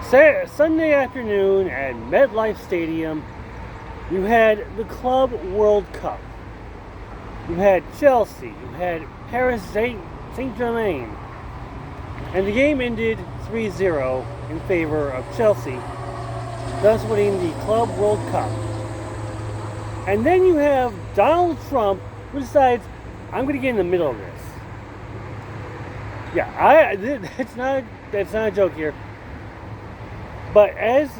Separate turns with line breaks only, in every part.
Sunday afternoon at MetLife Stadium, you had the Club World Cup. You had Chelsea. You had Paris Saint-Germaine. And the game ended 3-0 in favor of Chelsea, thus winning the Club World Cup. And then you have Donald Trump, who decides, I'm going to get in the middle of this. Yeah, that's not a joke here. But as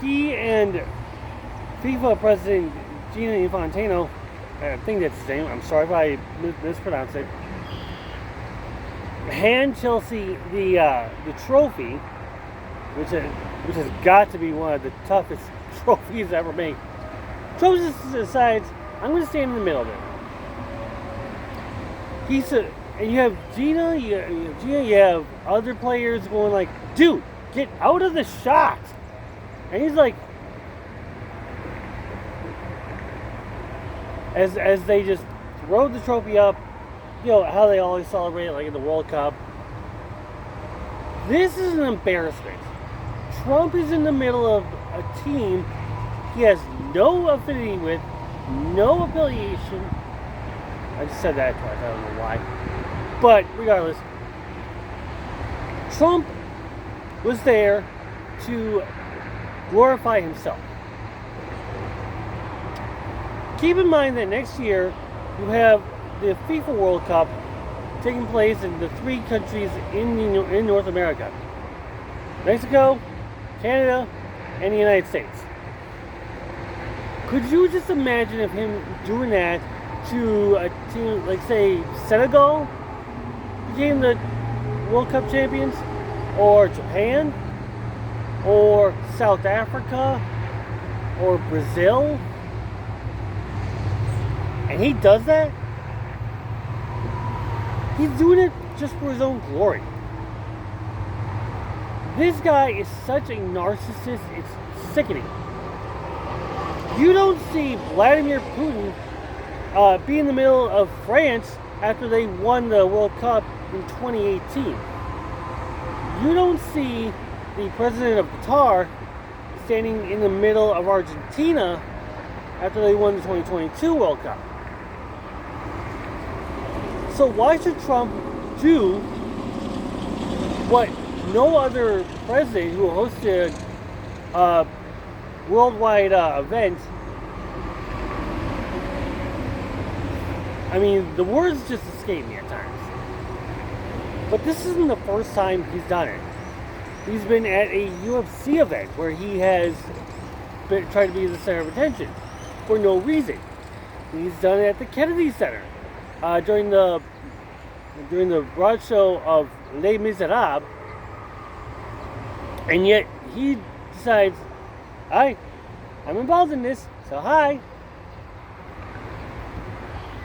he and FIFA President Gianni Infantino, I think that's his name, I'm sorry if I mispronounced it, hand Chelsea the trophy, which has got to be one of the toughest trophies ever made. Trump just decides, I'm going to stand in the middle of it. And you have Gina, you have other players going like, dude, get out of the shot. And he's like, as they just throw the trophy up, how they always celebrate it, like in the World Cup. This is an embarrassment. Trump is in the middle of a team he has no affinity with, no affiliation. I just said that twice, I don't know why. But regardless, Trump was there to glorify himself. Keep in mind that next year you have the FIFA World Cup taking place in the three countries in North America: Mexico, Canada, and the United States. Could you just imagine if him doing that to a team like, say, Senegal became the World Cup champions, or Japan, or South Africa, or Brazil, and he does that? He's doing it just for his own glory. This guy is such a narcissist, it's sickening. You don't see Vladimir Putin be in the middle of France after they won the World Cup in 2018. You don't see the president of Qatar standing in the middle of Argentina after they won the 2022 World Cup. So why should Trump do what no other president who hosted a worldwide event? I mean, the words just escape me at times. But this isn't the first time he's done it. He's been at a UFC event where he has tried to be the center of attention for no reason. He's done it at the Kennedy Center during the broad show of Les Miserables, and yet he decides, I'm involved in this, so hi.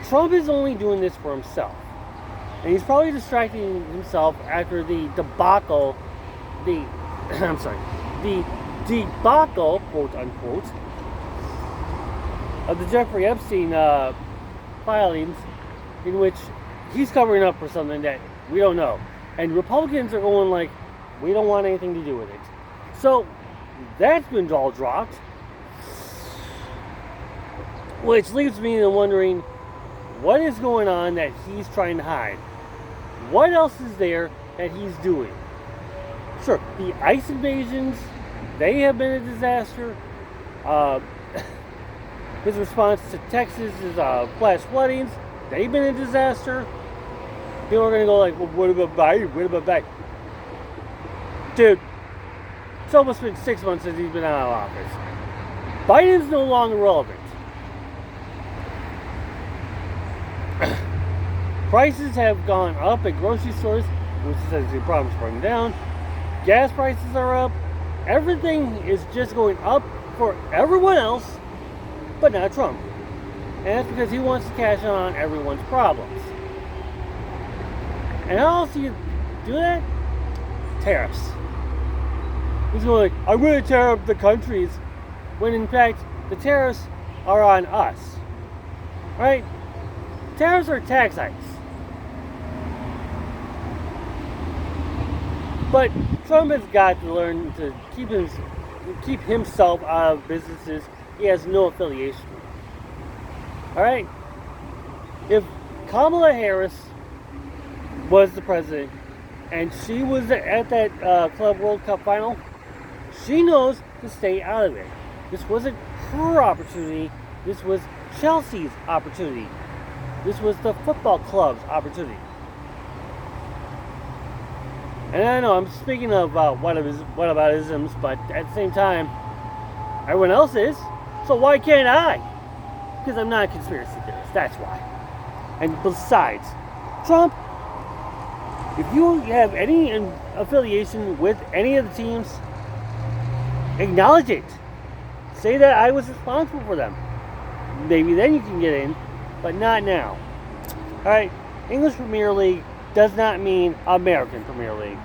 Trump is only doing this for himself. And he's probably distracting himself after the debacle, the debacle, quote unquote, of the Jeffrey Epstein filings, in which he's covering up for something that we don't know. And Republicans are going like, we don't want anything to do with it. So that's been all dropped. Which leaves me in wondering, what is going on that he's trying to hide? What else is there that he's doing? Sure, the ICE invasions, they have been a disaster. His response to Texas is flash floodings, they've been a disaster. People are going to go like, well, what about Biden? What about Biden? Dude, it's almost been 6 months since he's been out of office. Biden's no longer relevant. Prices have gone up at grocery stores, which says the problem's burning down. Gas prices are up. Everything is just going up for everyone else, but not Trump. And that's because he wants to cash on everyone's problems. And how else do you do that? Tariffs. He's going like, I'm going to tear up the countries, when in fact the tariffs are on us. Right? Tariffs are tax hikes. But Trump has got to learn to keep himself out of businesses he has no affiliation with. All right? If Kamala Harris was the president and she was at that Club World Cup final, she knows to stay out of it. This wasn't her opportunity. This was Chelsea's opportunity. This was the football club's opportunity. And I know I'm speaking of whataboutisms, but at the same time, everyone else is. So why can't I? Because I'm not a conspiracy theorist. That's why. And besides, Trump, if you have any affiliation with any of the teams, acknowledge it. Say that I was responsible for them. Maybe then you can get in, but not now. Alright, English Premier League does not mean American Premier League.